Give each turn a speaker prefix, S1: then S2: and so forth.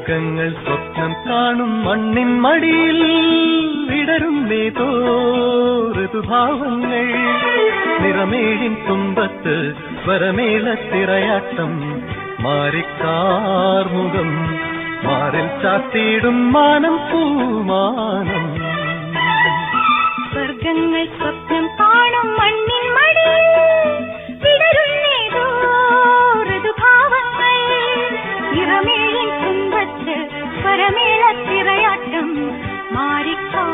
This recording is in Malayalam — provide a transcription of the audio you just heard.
S1: സ്വർഗങ്ങൾ സ്വപ്നം കാണും മണ്ണിൻ മടിയിൽ വിടരും നേതോ ഋതുഭാവങ്ങൾ നിറമേഴിൻ തുമ്പത്ത് സ്വരമേളത്തിറയാട്ടം മാറിക്കാർമുഖം മാറിൽ ചാത്തിയിടും മാനം പൂമാനം
S2: സ്വർഗങ്ങൾ സ്വപ്നം കാണും മണ്ണിൻ മടിയിൽ വിടരുന്നേതോ ഋതുഭാവങ്ങൾ നിറമേഴിൻ തുമ്പത്ത് സ്വരമേളത്തിറയാട്ടം മാറിക്കാ